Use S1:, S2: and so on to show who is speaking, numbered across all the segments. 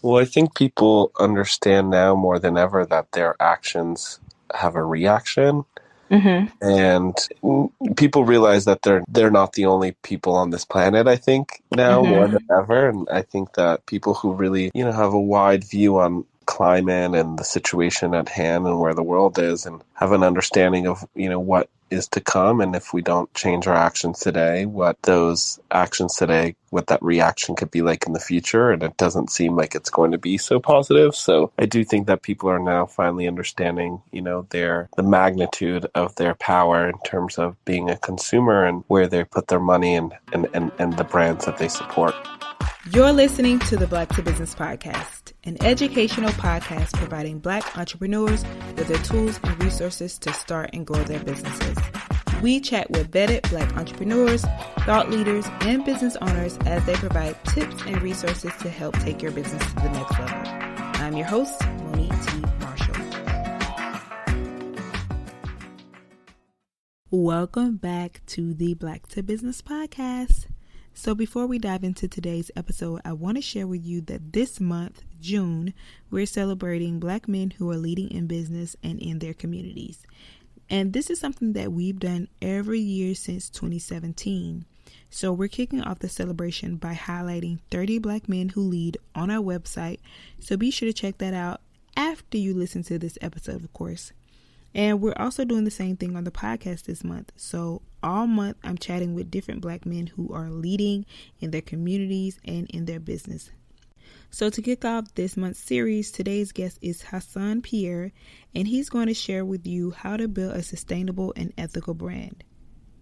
S1: Well, I think people understand now more than ever that their actions have a reaction,
S2: Mm-hmm.
S1: and people realize that they're not the only people on this planet, I think, now more than
S2: Mm-hmm.
S1: ever. And I think that people who really, have a wide view on climate and the situation at hand and where the world is, and have an understanding of, what is to come, and if we don't change our actions today, what those actions today, what that reaction could be like in the future. And it doesn't seem like it's going to be so positive. So I do think that people are now finally understanding, the magnitude of their power in terms of being a consumer and where they put their money and the brands that they support.
S2: You're listening to the Black to Business Podcast, an educational podcast providing Black entrepreneurs with the tools and resources to start and grow their businesses. We chat with vetted Black entrepreneurs, thought leaders, and business owners as they provide tips and resources to help take your business to the next level. I'm your host, Monique T. Marshall. Welcome back to the Black to Business Podcast. So before we dive into today's episode, I want to share with you that this month, June, we're celebrating Black men who are leading in business and in their communities. And this is something that we've done every year since 2017. So we're kicking off the celebration by highlighting 30 Black men who lead on our website. So be sure to check that out after you listen to this episode, of course. And we're also doing the same thing on the podcast this month. So all month, I'm chatting with different Black men who are leading in their communities and in their business. So to kick off this month's series, today's guest is Hassan Pierre, and he's going to share with you how to build a sustainable and ethical brand.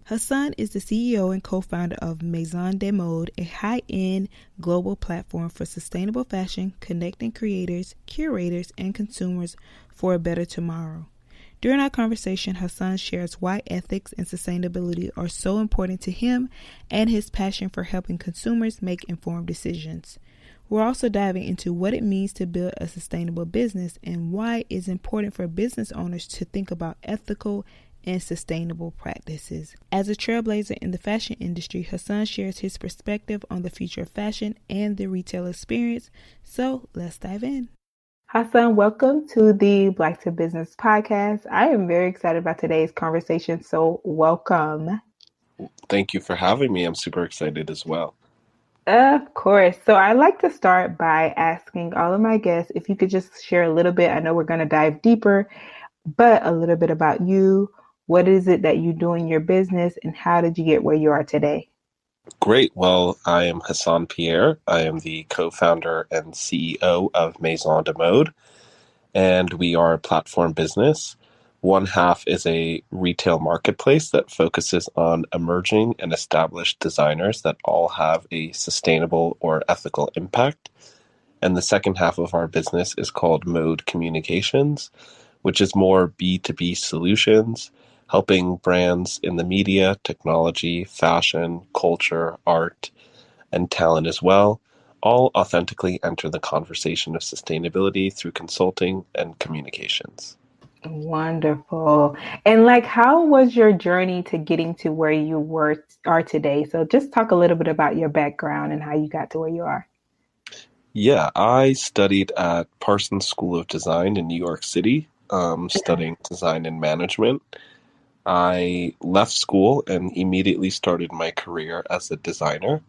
S2: Hassan is the CEO and co-founder of MAISON DE Mode, a high-end global platform for sustainable fashion, connecting creators, curators, and consumers for a better tomorrow. During our conversation, Hassan shares why ethics and sustainability are so important to him and his passion for helping consumers make informed decisions. We're also diving into what it means to build a sustainable business and why it's important for business owners to think about ethical and sustainable practices. As a trailblazer in the fashion industry, Hassan shares his perspective on the future of fashion and the retail experience. So let's dive in. Hassan, welcome to the Black to Business Podcast. I am very excited about today's conversation, so welcome.
S1: Thank you for having me. I'm super excited as well.
S2: Of course. So I like to start by asking all of my guests if you could just share a little bit. I know we're going to dive deeper, but a little bit about you. What is it that you do in your business, and how did you get where you are today?
S1: Great. Well, I am Hassan Pierre. I am the co-founder and CEO of MAISON DE Mode, and we are a platform business. One half is a retail marketplace that focuses on emerging and established designers that all have a sustainable or ethical impact. And the second half of our business is called Mode Communications, which is more B2B solutions, helping brands in the media, technology, fashion, culture, art, and talent as well, all authentically enter the conversation of sustainability through consulting and communications.
S2: Wonderful. And how was your journey to getting to where you are today? So just talk a little bit about your background and how you got to where you are.
S1: Yeah, I studied at Parsons School of Design in New York City, studying design and management. I left school and immediately started my career as a designer.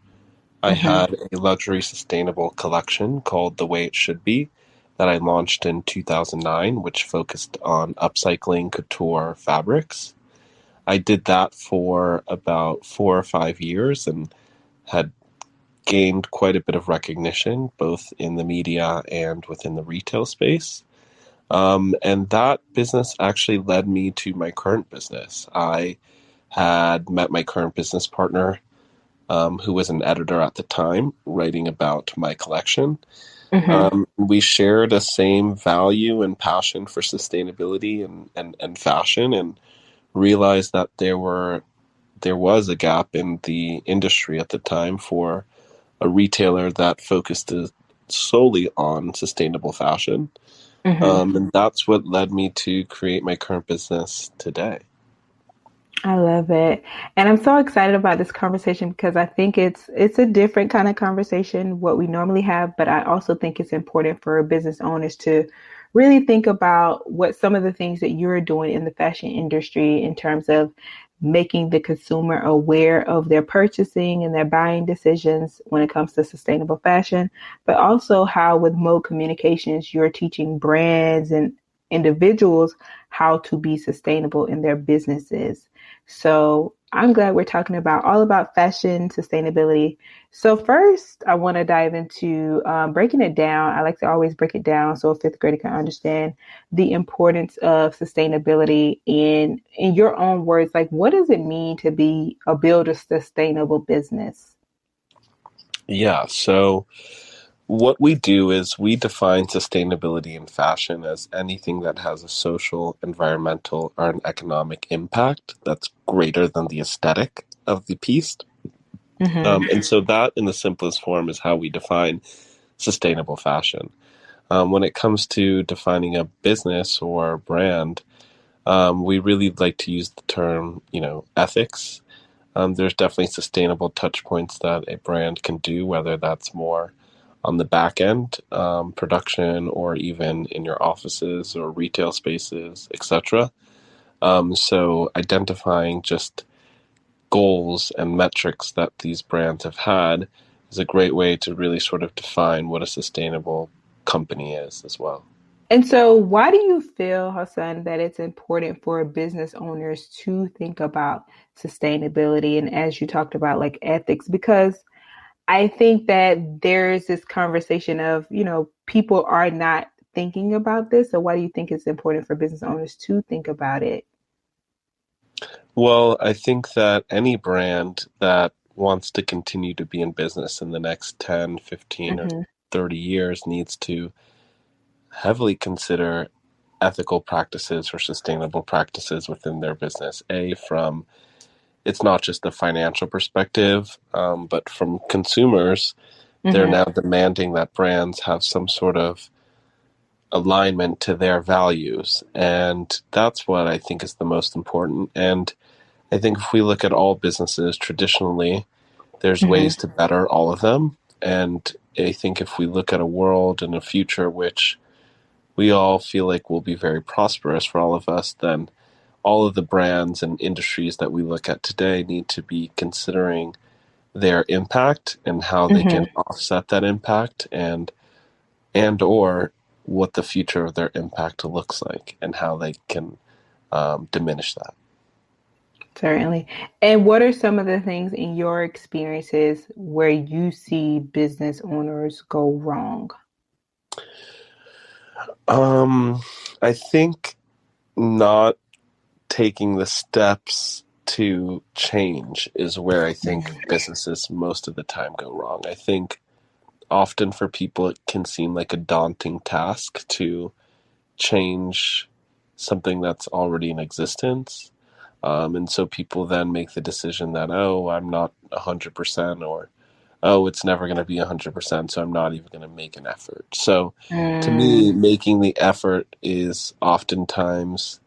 S1: I had a luxury sustainable collection called The Way It Should Be that I launched in 2009, which focused on upcycling couture fabrics. I did that for about 4 or 5 years and had gained quite a bit of recognition, both in the media and within the retail space. And that business actually led me to my current business. I had met my current business partner, who was an editor at the time, writing about my collection. We shared a same value and passion for sustainability and fashion, and realized that there was a gap in the industry at the time for a retailer that focused solely on sustainable fashion. And that's what led me to create my current business today.
S2: I love it. And I'm so excited about this conversation because I think it's a different kind of conversation what we normally have, but I also think it's important for business owners to really think about what some of the things that you're doing in the fashion industry in terms of making the consumer aware of their purchasing and their buying decisions when it comes to sustainable fashion, but also how with Mode Communications you're teaching brands and individuals how to be sustainable in their businesses. So I'm glad we're talking about all about fashion sustainability. So first, I want to dive into breaking it down. I like to always break it down so a fifth grader can understand the importance of sustainability in your own words. Like, what does it mean to build a sustainable business?
S1: Yeah, so what we do is we define sustainability in fashion as anything that has a social, environmental, or an economic impact that's greater than the aesthetic of the piece.
S2: Mm-hmm.
S1: And so that, in the simplest form, is how we define sustainable fashion. When it comes to defining a business or brand, we really like to use the term, ethics. There's definitely sustainable touch points that a brand can do, whether that's more on the back end, production, or even in your offices or retail spaces, etc. So identifying just goals and metrics that these brands have had is a great way to really sort of define what a sustainable company is as well.
S2: And so, why do you feel, Hassan, that it's important for business owners to think about sustainability and, as you talked about, like ethics? Because I think that there's this conversation of, people are not thinking about this. So, why do you think it's important for business owners to think about it?
S1: Well, I think that any brand that wants to continue to be in business in the next 10, 15, or
S2: Mm-hmm.
S1: 30 years needs to heavily consider ethical practices or sustainable practices within their business. From it's not just a financial perspective, but from consumers, they're
S2: Mm-hmm.
S1: now demanding that brands have some sort of alignment to their values. And that's what I think is the most important. And I think if we look at all businesses traditionally, there's
S2: Mm-hmm.
S1: ways to better all of them. And I think if we look at a world and a future which we all feel like will be very prosperous for all of us, then all of the brands and industries that we look at today need to be considering their impact and how they can
S2: Mm-hmm.
S1: offset that impact and or what the future of their impact looks like and how they can diminish that.
S2: Certainly. And what are some of the things in your experiences where you see business owners go wrong?
S1: Um, I think not taking the steps to change is where I think businesses most of the time go wrong. I think often for people it can seem like a daunting task to change something that's already in existence. And so people then make the decision that, oh, I'm not 100%, or, oh, it's never going to be 100%, so I'm not even going to make an effort. So to me,
S2: Mm.
S1: making the effort is oftentimes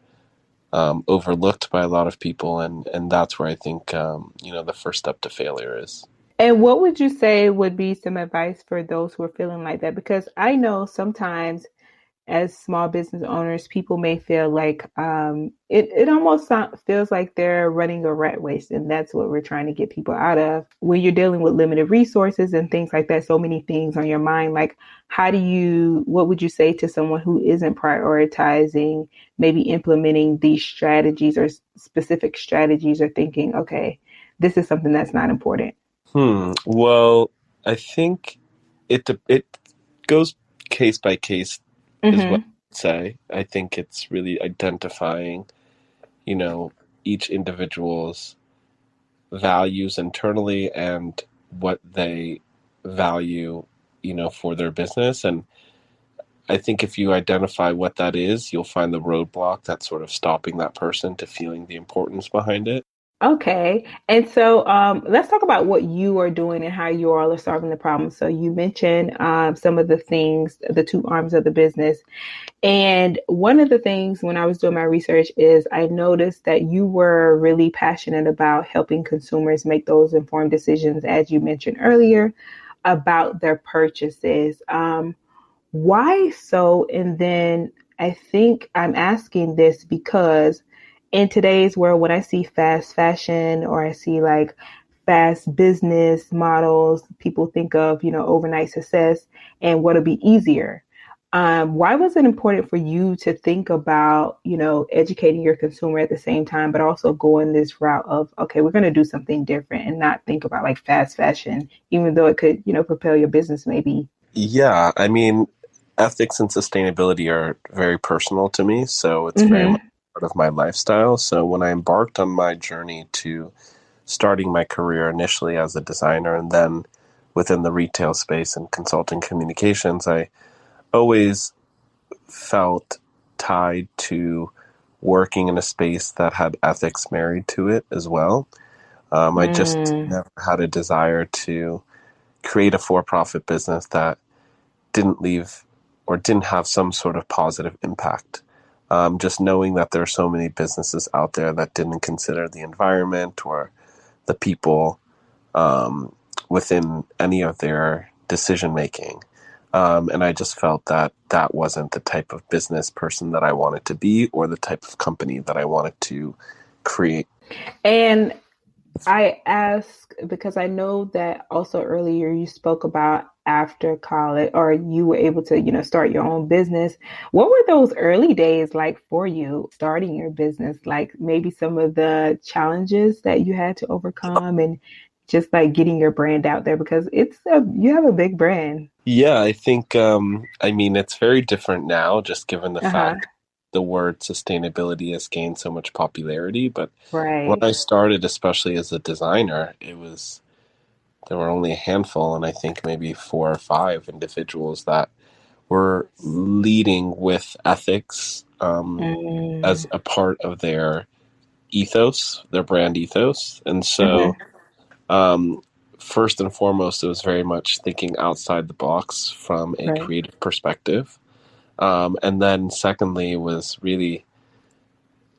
S1: overlooked by a lot of people. And that's where I think, the first step to failure is.
S2: And what would you say would be some advice for those who are feeling like that? Because I know sometimes as small business owners, people may feel like it almost feels like they're running a rat race. And that's what we're trying to get people out of. When you're dealing with limited resources and things like that, so many things on your mind, like what would you say to someone who isn't prioritizing, maybe implementing these strategies or specific strategies or thinking, okay, this is something that's not important?
S1: Well, I think it goes case by case is what
S2: Mm-hmm.
S1: I'd say. I think it's really identifying, you know, each individual's values internally and what they value, for their business. And I think if you identify what that is, you'll find the roadblock that's sort of stopping that person to feeling the importance behind it.
S2: Okay. And so let's talk about what you are doing and how you all are solving the problem. So you mentioned some of the things, the two arms of the business. And one of the things when I was doing my research is I noticed that you were really passionate about helping consumers make those informed decisions, as you mentioned earlier, about their purchases. Why so? And then I think I'm asking this because in today's world, when I see fast fashion or I see like fast business models, people think of, overnight success and what'll be easier. Why was it important for you to think about, educating your consumer at the same time, but also going this route of, okay, we're going to do something different and not think about like fast fashion, even though it could, propel your business maybe?
S1: Yeah, I mean, ethics and sustainability are very personal to me, so it's very much
S2: Mm-hmm.
S1: part of my lifestyle. So when I embarked on my journey to starting my career initially as a designer and then within the retail space and consulting communications, I always felt tied to working in a space that had ethics married to it as well. I just
S2: Mm,
S1: never had a desire to create a for-profit business that didn't leave or didn't have some sort of positive impact. Just knowing that there are so many businesses out there that didn't consider the environment or the people um, within any of their decision making. And I just felt that that wasn't the type of business person that I wanted to be or the type of company that I wanted to create.
S2: and I ask because I know that also earlier you spoke about after college or you were able to, start your own business. What were those early days like for you starting your business? Like maybe some of the challenges that you had to overcome and just like getting your brand out there because you have a big brand.
S1: Yeah, I think, I mean, it's very different now, just given the
S2: Uh-huh.
S1: fact the word sustainability has gained so much popularity. But when
S2: Right.
S1: I started, especially as a designer, there were only a handful, and I think maybe four or five individuals that were leading with ethics as
S2: Mm,
S1: a part of their ethos, their brand ethos. And so,
S2: hmm.
S1: um, first and foremost, it was very much thinking outside the box from a
S2: Right.
S1: creative perspective. And then, secondly, was really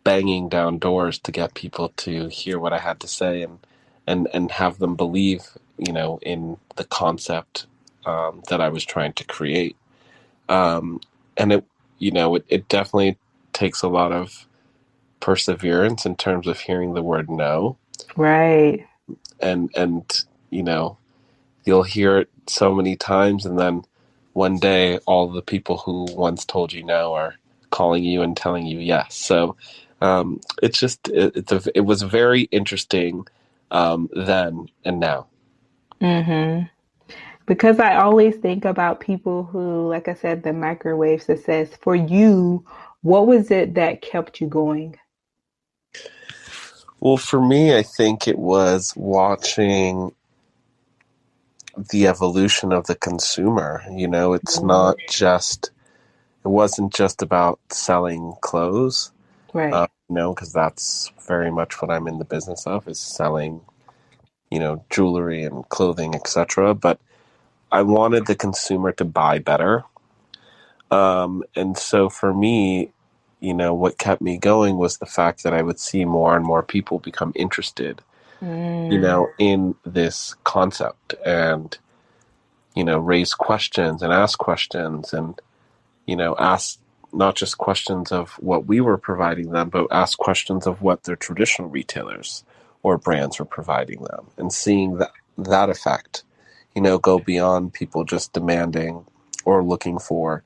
S1: banging down doors to get people to hear what I had to say and have them believe, in the concept that I was trying to create. Um, and it definitely takes a lot of perseverance in terms of hearing the word no,
S2: Right.
S1: and you know you'll hear it so many times, and then one day all the people who once told you no are calling you and telling you yes. So it's just it was very interesting then and now.
S2: Hmm. Because I always think about people who, like I said, the microwave success. For you, what was it that kept you going?
S1: Well, for me, I think it was watching the evolution of the consumer.
S2: Mm,
S1: It wasn't just about selling clothes,
S2: right.
S1: because that's very much what I'm in the business of, is selling, jewelry and clothing, etc. But I wanted the consumer to buy better. And so for me, what kept me going was the fact that I would see more and more people become interested,
S2: Mm,
S1: in this concept and, raise questions and ask questions and, ask not just questions of what we were providing them, but ask questions of what their traditional retailers or brands were providing them, and seeing that effect, go beyond people just demanding or looking for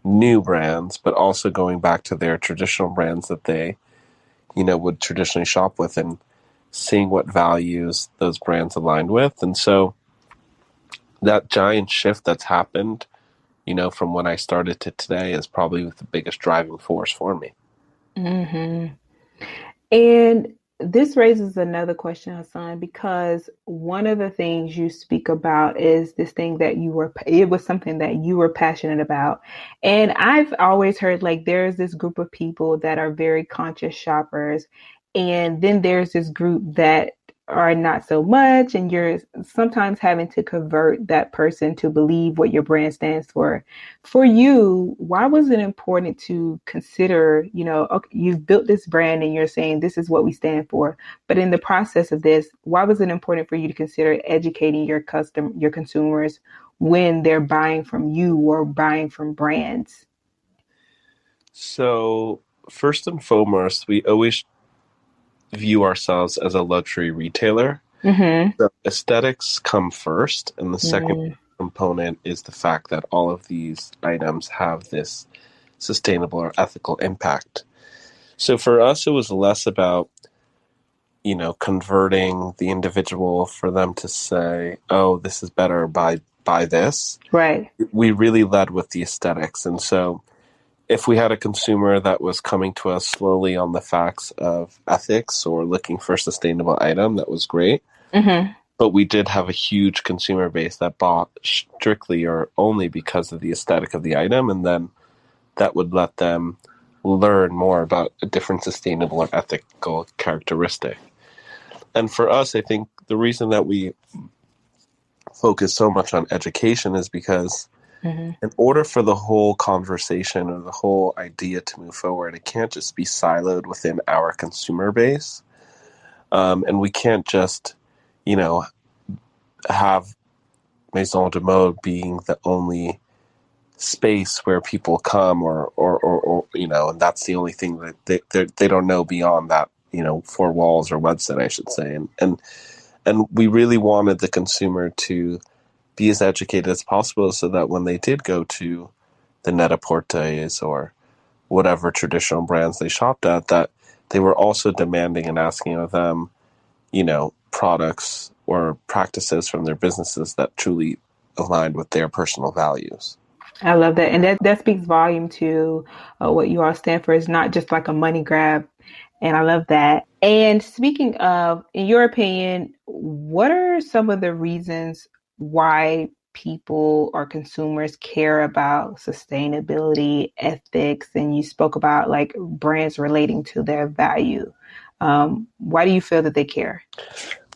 S1: new brands, but also going back to their traditional brands that they, would traditionally shop with, and seeing what values those brands aligned with. And so that giant shift that's happened, from when I started to today is probably the biggest driving force for me.
S2: hmm. And this raises another question, Hassan, because one of the things you speak about is this thing that it was something that you were passionate about. And I've always heard like there's this group of people that are very conscious shoppers And then there's this group that are not so much, and you're sometimes having to convert that person to believe what your brand stands for. For you, why was it important to consider, okay, you've built this brand and you're saying this is what we stand for, but in the process of this, why was it important for you to consider educating your consumers when they're buying from you or buying from brands?
S1: So, first and foremost, we always view ourselves as a luxury retailer.
S2: Mm-hmm.
S1: So aesthetics come first, and the second
S2: Mm,
S1: component is the fact that all of these items have this sustainable or ethical impact. So for us, it was less about, converting the individual for them to say, oh, this is better, buy this.
S2: right.
S1: We really led with the aesthetics. And so if we had a consumer that was coming to us slowly on the facts of ethics or looking for a sustainable item, that was great.
S2: Mm-hmm.
S1: But we did have a huge consumer base that bought strictly or only because of the aesthetic of the item, and then that would let them learn more about a different sustainable or ethical characteristic. And for us, I think the reason that we focus so much on education is because
S2: Mm-hmm.
S1: in order for the whole conversation or the whole idea to move forward, it can't just be siloed within our consumer base. And we can't just, have Maison de Mode being the only space where people come or and that's the only thing that they don't know beyond that, four walls or website, I should say. And we really wanted the consumer to be as educated as possible so that when they did go to the Net-a-Porter's or whatever traditional brands they shopped at, that they were also demanding and asking of them, products or practices from their businesses that truly aligned with their personal values.
S2: I love that. And that speaks volume to what you all stand for. Is not just like a money grab. And I love that. And speaking of, in your opinion, what are some of the reasons why people or consumers care about sustainability, ethics, and you spoke about like brands relating to their value? Why do you feel that they care?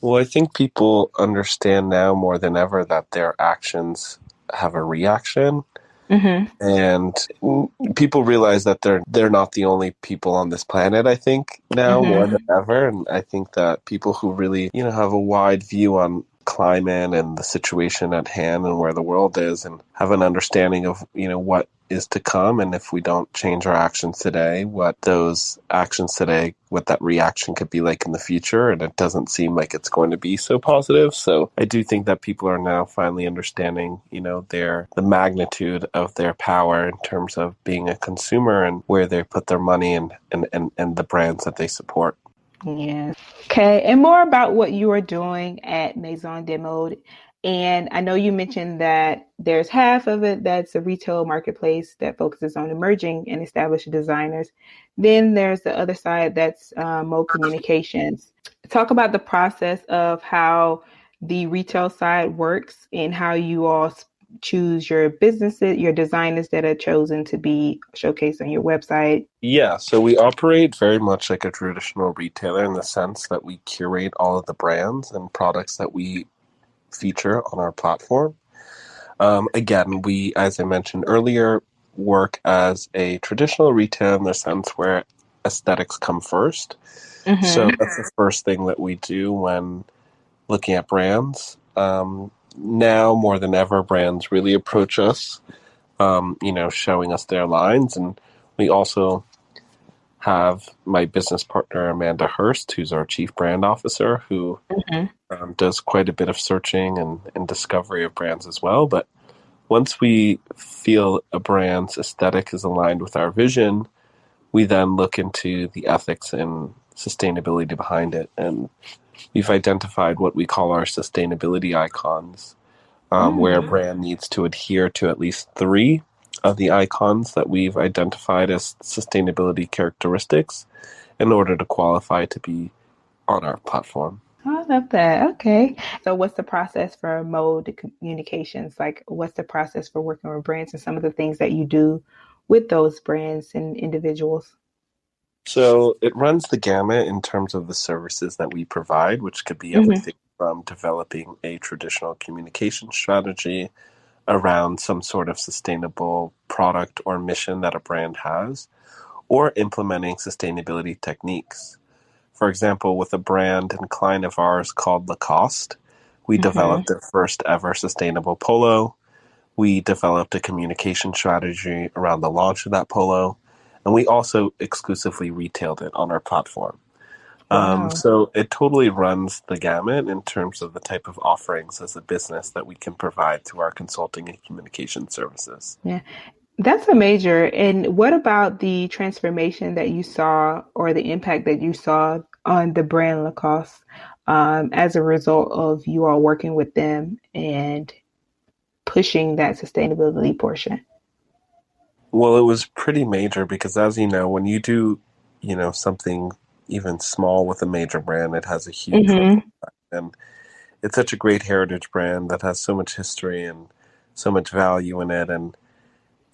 S1: Well, I think people understand now more than ever that their actions have a reaction.
S2: Mm-hmm.
S1: And people realize that they're not the only people on this planet, I think, now more
S2: Mm-hmm.
S1: than ever. And I think that people who really, have a wide view on climate and the situation at hand and where the world is and have an understanding of, what is to come, and if we don't change our actions today, what those actions today, what that reaction could be like in the future. And it doesn't seem like it's going to be so positive. So I do think that people are now finally understanding, the magnitude of their power in terms of being a consumer and where they put their money and the brands that they support.
S2: Yeah. Okay. And more about what you are doing at Maison de Mode. And I know you mentioned that there's half of it that's a retail marketplace that focuses on emerging and established designers. Then there's the other side that's mode communications. Talk about the process of how the retail side works and how you all choose your businesses, your designers that are chosen to be showcased on your website.
S1: Yeah, so we operate very much like a traditional retailer in the sense that we curate all of the brands and products that we feature on our platform. Again, we, as I mentioned earlier, work as a traditional retailer in the sense where aesthetics come first. So
S2: Mm-hmm.
S1: that's the first thing that we do when looking at brands. Now more than ever, brands really approach us, showing us their lines. And we also have my business partner, Amanda Hurst, who's our chief brand officer, who
S2: Mm-hmm.
S1: does quite a bit of searching and discovery of brands as well. But once we feel a brand's aesthetic is aligned with our vision, we then look into the ethics and sustainability behind it. And we've identified what we call our sustainability icons, where a
S2: Mm.
S1: brand needs to adhere to at least three of the icons that we've identified as sustainability characteristics in order to qualify to be on our platform.
S2: I love that. Okay. So what's the process for mode communications? Like what's the process for working with brands and some of the things that you do with those brands and individuals?
S1: So it runs the gamut in terms of the services that we provide, which could be
S2: Mm-hmm.
S1: everything from developing a traditional communication strategy around some sort of sustainable product or mission that a brand has, or implementing sustainability techniques. For example, with a brand and client of ours called Lacoste, we
S2: Mm-hmm.
S1: developed their first ever sustainable polo. We developed a communication strategy around the launch of that polo, and we also exclusively retailed it on our platform.
S2: Wow.
S1: So it totally runs the gamut in terms of the type of offerings as a business that we can provide through our consulting and communication services.
S2: Yeah. That's a major. And what about the transformation that you saw or the impact that you saw on the brand Lacoste as a result of you all working with them and pushing that sustainability portion?
S1: Well, it was pretty major because, as you know, when you do, something even small with a major brand, it has a huge ripple
S2: Mm-hmm.
S1: effect. And it's such a great heritage brand that has so much history and so much value in it. And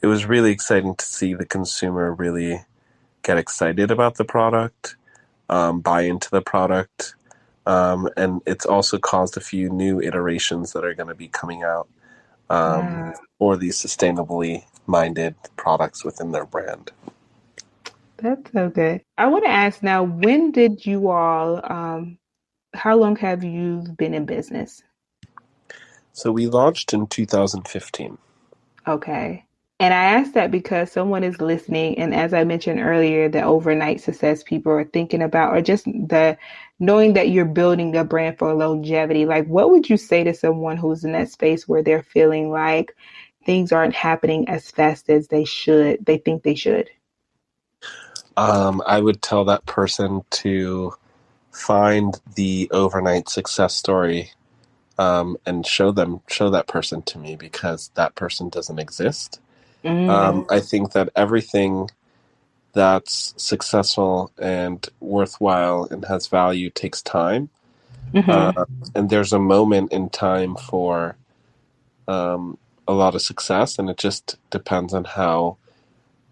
S1: it was really exciting to see the consumer really get excited about the product, buy into the product. And it's also caused a few new iterations that are going to be coming out
S2: Wow.
S1: for these sustainably minded products within their brand.
S2: That's so good. I want to ask now, when did you all, how long have you been in business?
S1: So we launched in 2015.
S2: Okay. And I ask that because someone is listening, and as I mentioned earlier, the overnight success people are thinking about, or just the knowing that you're building a brand for longevity. Like, what would you say to someone who's in that space where they're feeling like things aren't happening as fast as they think they should?
S1: I would tell that person to find the overnight success story and show that person to me because that person doesn't exist.
S2: Mm,
S1: I think that everything that's successful and worthwhile and has value takes time.
S2: hmm.
S1: Uh, and there's a moment in time for a lot of success, and it just depends on how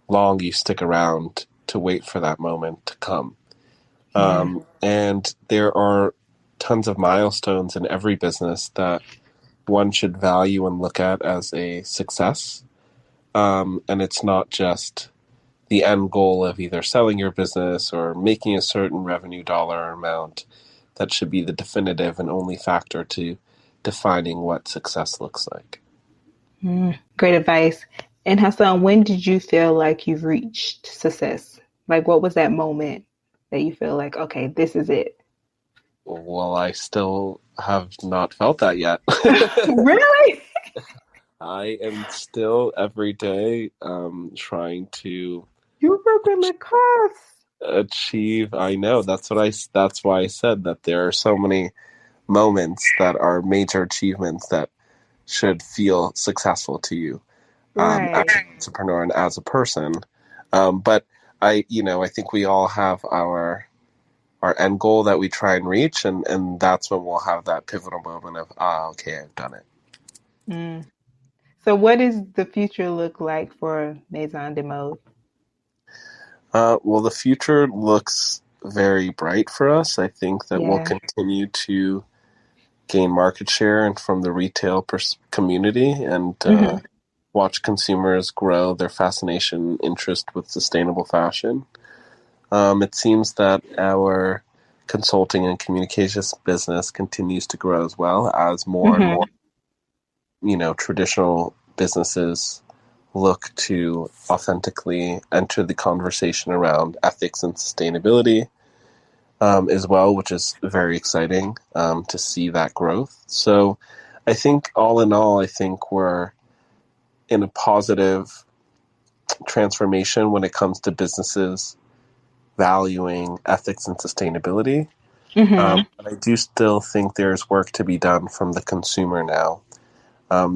S1: long you stick around to wait for that moment to come.
S2: Yeah.
S1: And there are tons of milestones in every business that one should value and look at as a success. And it's not just the end goal of either selling your business or making a certain revenue dollar amount that should be the definitive and only factor to defining what success looks like.
S2: Great advice. And Hassan, when did you feel like you've reached success? Like, what was that moment that you feel like, okay, this is it?
S1: Well, I still have not felt that yet.
S2: Really?
S1: I am still every day trying to
S2: You work with Lacoste.
S1: achieve. I know that's why I said that there are so many moments that are major achievements that should feel successful to you as
S2: Right.
S1: an entrepreneur and as a person. But I think we all have our end goal that we try and reach, and that's when we'll have that pivotal moment of okay, I've done it.
S2: Mm. So, what does the future look like for Maison de Mode?
S1: Well, the future looks very bright for us. I think that we'll
S2: Yeah.
S1: continue to gain market share and from the retail community and
S2: Hmm.
S1: watch consumers grow their fascination interest with sustainable fashion. It seems that our consulting and communications business continues to grow as well as more and more,
S2: Hmm.
S1: traditional businesses look to authentically enter the conversation around ethics and sustainability as well, which is very exciting to see that growth. So I think all in all, I think we're in a positive transformation when it comes to businesses valuing ethics and sustainability.
S2: Hmm.
S1: But I do still think there's work to be done from the consumer now.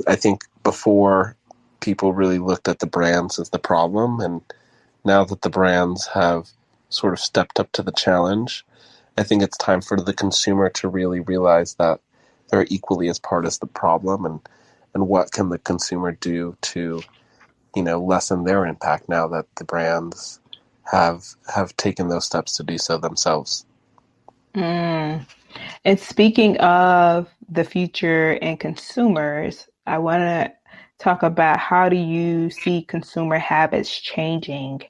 S1: I think before people really looked at the brands as the problem, and now that the brands have sort of stepped up to the challenge, I think it's time for the consumer to really realize that they're equally as part as the problem, and what can the consumer do to lessen their impact now that the brands have taken those steps to do so themselves.
S2: Mm. And speaking of the future and consumers, I want to talk about how do you see consumer habits changing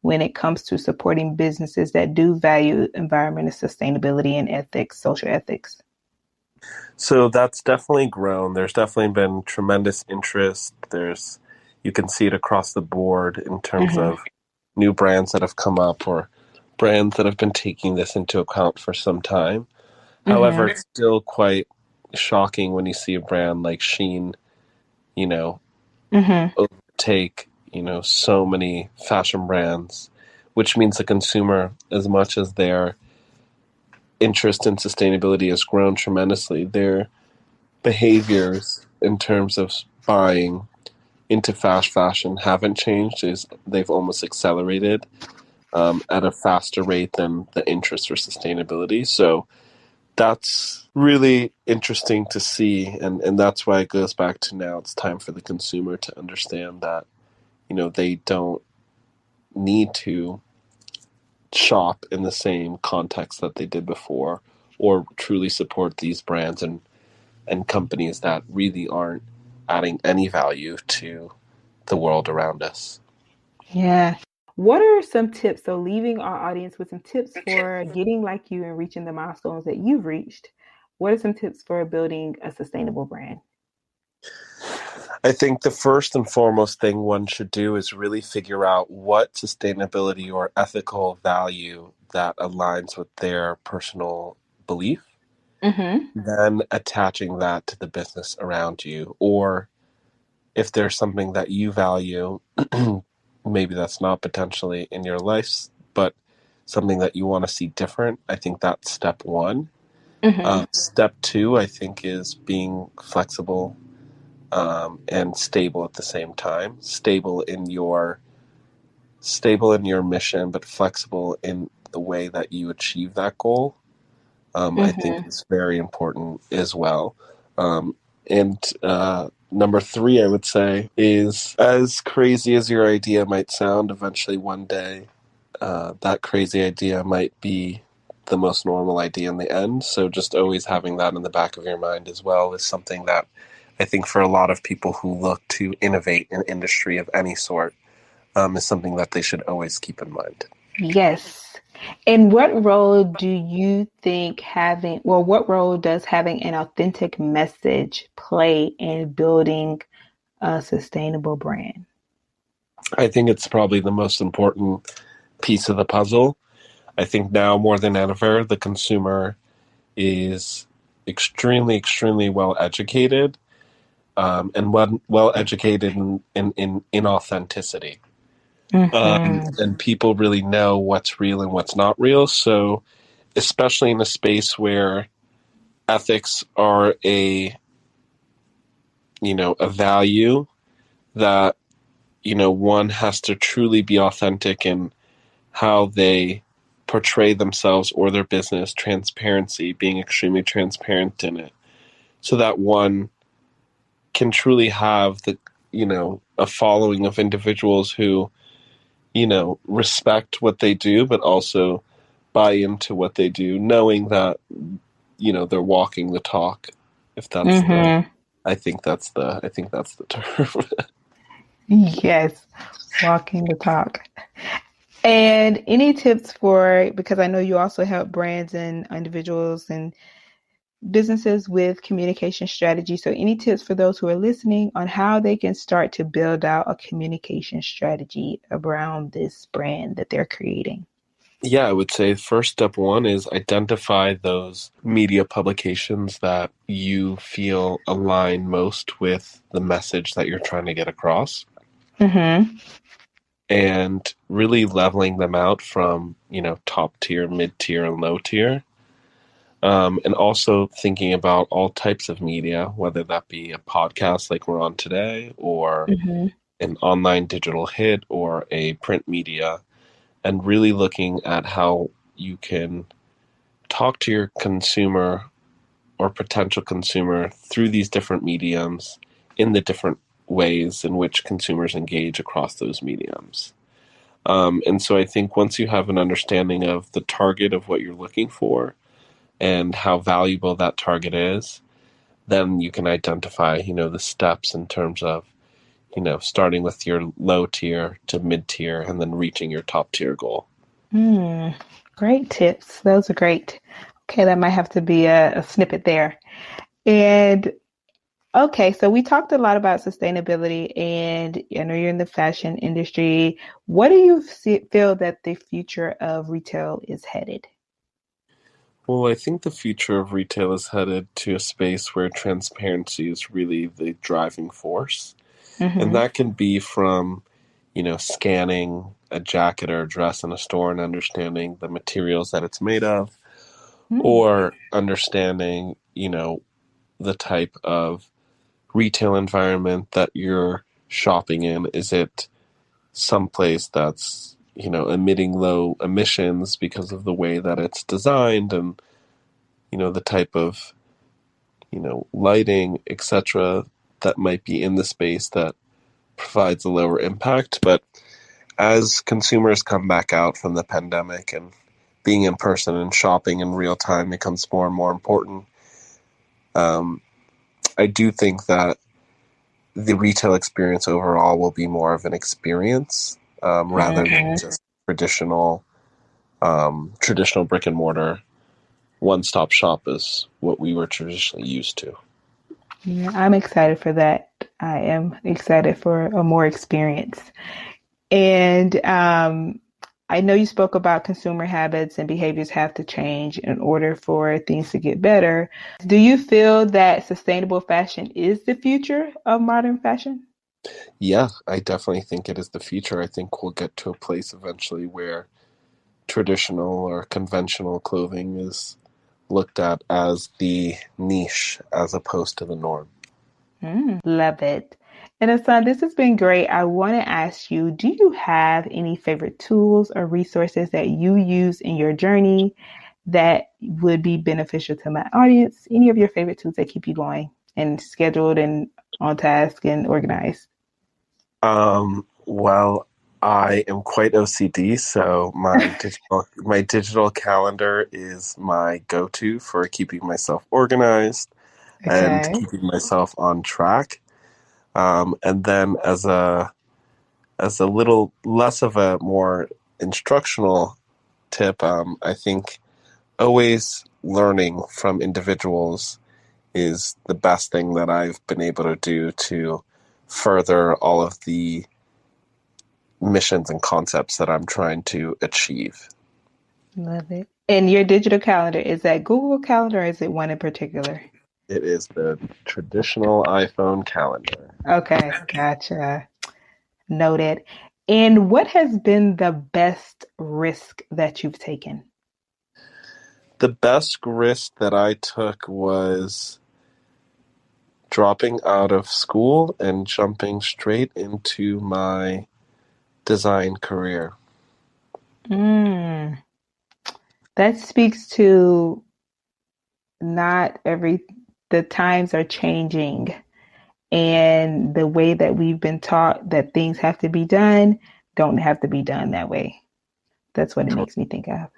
S2: when it comes to supporting businesses that do value environmental sustainability and ethics, social ethics?
S1: So that's definitely grown. There's definitely been tremendous interest. You can see it across the board in terms
S2: Mm-hmm.
S1: of new brands that have come up or brands that have been taking this into account for some time. However,
S2: Mm-hmm.
S1: it's still quite shocking when you see a brand like Shein, you know,
S2: Mm-hmm.
S1: overtake, so many fashion brands, which means the consumer, as much as their interest in sustainability has grown tremendously, their behaviors in terms of buying into fast fashion haven't changed. They've almost accelerated at a faster rate than the interest for sustainability. So that's really interesting to see, and that's why it goes back to now it's time for the consumer to understand that they don't need to shop in the same context that they did before or truly support these brands and companies that really aren't adding any value to the world around us.
S2: Yeah. What are some tips? So, leaving our audience with some tips for getting like you and reaching the milestones that you've reached. What are some tips for building a sustainable brand?
S1: I think the first and foremost thing one should do is really figure out what sustainability or ethical value that aligns with their personal belief,
S2: Mm-hmm.
S1: then attaching that to the business around you. Or if there's something that you value, maybe that's not potentially in your life, but something that you want to see different, I think that's step one.
S2: Mm-hmm.
S1: Step two, I think, is being flexible and stable at the same time. Stable in your mission, but flexible in the way that you achieve that goal. I think
S2: Mm-hmm.
S1: is very important as well. And number three, I would say, is as crazy as your idea might sound, eventually one day that crazy idea might be the most normal idea in the end. So just always having that in the back of your mind as well is something that I think for a lot of people who look to innovate in industry of any sort is something that they should always keep in mind.
S2: Yes. And what role do you think what role does having an authentic message play in building a sustainable brand?
S1: I think it's probably the most important piece of the puzzle. I think now more than ever, the consumer is extremely, extremely well educated and well educated in authenticity.
S2: Mm-hmm.
S1: And people really know what's real and what's not real. So, especially in a space where ethics are a value that, one has to truly be authentic in how they portray themselves or their business, transparency, being extremely transparent in it, so that one can truly have a following of individuals who, respect what they do, but also buy into what they do, knowing that, they're walking the talk. If that's the,
S2: Mm-hmm.
S1: I think that's the term.
S2: Yes. Walking the talk. And any tips because I know you also help brands and individuals and businesses with communication strategy. So, any tips for those who are listening on how they can start to build out a communication strategy around this brand that they're creating?
S1: Yeah, I would say first step one is identify those media publications that you feel align most with the message that you're trying to get across,
S2: Mm-hmm.
S1: and really leveling them out from, top tier, mid tier, and low tier. And also thinking about all types of media, whether that be a podcast like we're on today, or
S2: Mm-hmm.
S1: an online digital hit, or a print media, and really looking at how you can talk to your consumer or potential consumer through these different mediums in the different ways in which consumers engage across those mediums. And so I think once you have an understanding of the target of what you're looking for and how valuable that target is, then you can identify, the steps in terms of, starting with your low tier to mid tier and then reaching your top tier goal.
S2: Great tips. Those are great. Okay, that might have to be a snippet there. And okay, so we talked a lot about sustainability, and I know you're in the fashion industry. What do you feel that the future of retail is headed?
S1: Well, I think the future of retail is headed to a space where transparency is really the driving force. And
S2: Mm-hmm.
S1: that can be from, scanning a jacket or a dress in a store and understanding the materials that it's made of,
S2: Mm.
S1: or understanding, the type of retail environment that you're shopping in. Is it someplace that's, emitting low emissions because of the way that it's designed and, the type of, lighting, etc., that might be in the space that provides a lower impact. But as consumers come back out from the pandemic and being in person and shopping in real time becomes more and more important, I do think that the retail experience overall will be more of an experience rather than
S2: Mm-hmm.
S1: just traditional brick and mortar one-stop shop is what we were traditionally used to.
S2: Yeah, I'm excited for that. I am excited for a more experience. And I know you spoke about consumer habits and behaviors have to change in order for things to get better. Do you feel that sustainable fashion is the future of modern fashion?
S1: Yeah, I definitely think it is the future. I think we'll get to a place eventually where traditional or conventional clothing is looked at as the niche as opposed to the norm.
S2: Love it. And Hassan, this has been great. I want to ask you, do you have any favorite tools or resources that you use in your journey that would be beneficial to my audience? Any of your favorite tools that keep you going and scheduled and on task and organized?
S1: Well, I am quite OCD, so my digital calendar is my go-to for keeping myself organized and
S2: Okay.
S1: keeping myself on track. And then as a little less of a more instructional tip, I think always learning from individuals is the best thing that I've been able to do to further all of the missions and concepts that I'm trying to achieve.
S2: Love it. And your digital calendar, is that Google Calendar or is it one in particular?
S1: It is the traditional iPhone calendar.
S2: Okay, gotcha. Noted. And what has been the best risk that you've taken?
S1: The best risk that I took was dropping out of school and jumping straight into my design career.
S2: Mm, that speaks to not every, the times are changing and the way that we've been taught that things have to be done don't have to be done that way. That's what it
S1: Cor-
S2: makes me think of.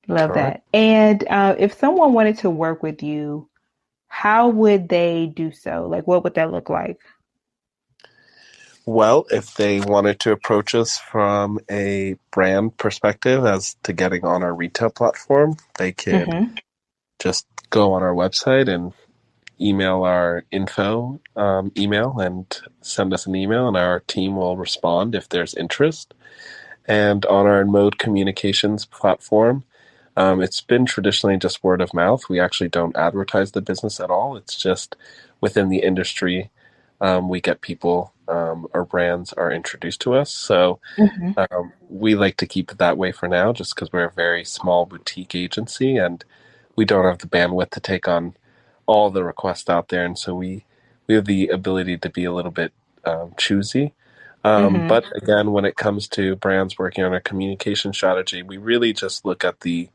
S2: Love
S1: Correct.
S2: that. And if someone wanted to work with you, how would they do so? Like, what would that look like?
S1: Well, if they wanted to approach us from a brand perspective as to getting on our retail platform, they could
S2: Mm-hmm.
S1: just go on our website and email our info email and send us an email, and our team will respond if there's interest. And on our Mode Communications platform, it's been traditionally just word of mouth. We actually don't advertise the business at all. It's just within the industry, we get people or brands are introduced to us. So
S2: Mm-hmm.
S1: we like to keep it that way for now, just because we're a very small boutique agency and we don't have the bandwidth to take on all the requests out there. And so we have the ability to be a little bit choosy.
S2: Mm-hmm.
S1: But again, when it comes to brands working on a communication strategy, we really just look at the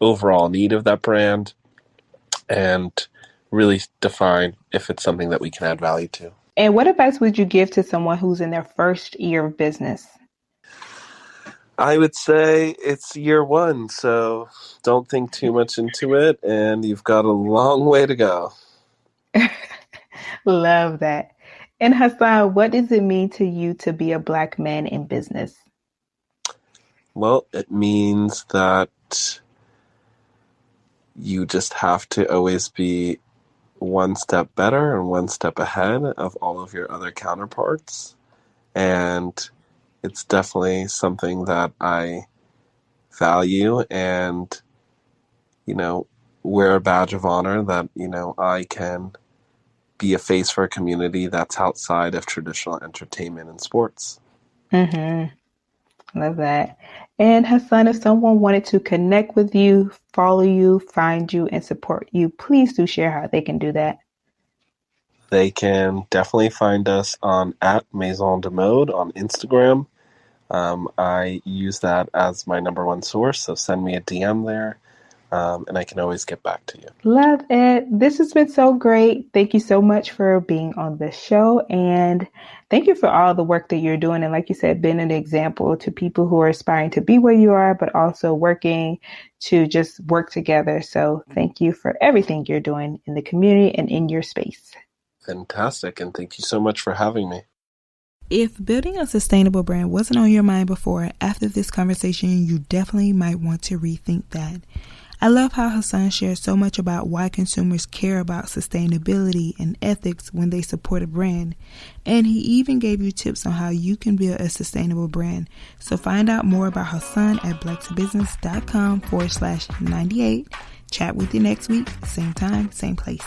S1: overall need of that brand and really define if it's something that we can add value to.
S2: And what advice would you give to someone who's in their first year of business?
S1: I would say it's year one, so don't think too much into it, and you've got a long way to go.
S2: Love that. And Hassan, what does it mean to you to be a Black man in business?
S1: Well, it means that you just have to always be one step better and one step ahead of all of your other counterparts. And it's definitely something that I value and, wear a badge of honor that, I can be a face for a community that's outside of traditional entertainment and sports.
S2: Mm-hmm. Love that. And Hassan, if someone wanted to connect with you, follow you, find you, and support you, please do share how they can do that.
S1: They can definitely find us on at MAISON DE MODE on Instagram. I use that as my number one source, so send me a DM there, and I can always get back to you.
S2: Love it. This has been so great. Thank you so much for being on the show, and thank you for all the work that you're doing. And like you said, being an example to people who are aspiring to be where you are, but also working to just work together. So thank you for everything you're doing in the community and in your space.
S1: Fantastic, and thank you so much for having me.
S2: If building a sustainable brand wasn't on your mind before, after this conversation, you definitely might want to rethink that. I love how Hassan shares so much about why consumers care about sustainability and ethics when they support a brand. And he even gave you tips on how you can build a sustainable brand. So find out more about Hassan at blacktobusiness.com/98. Chat with you next week, same time, same place.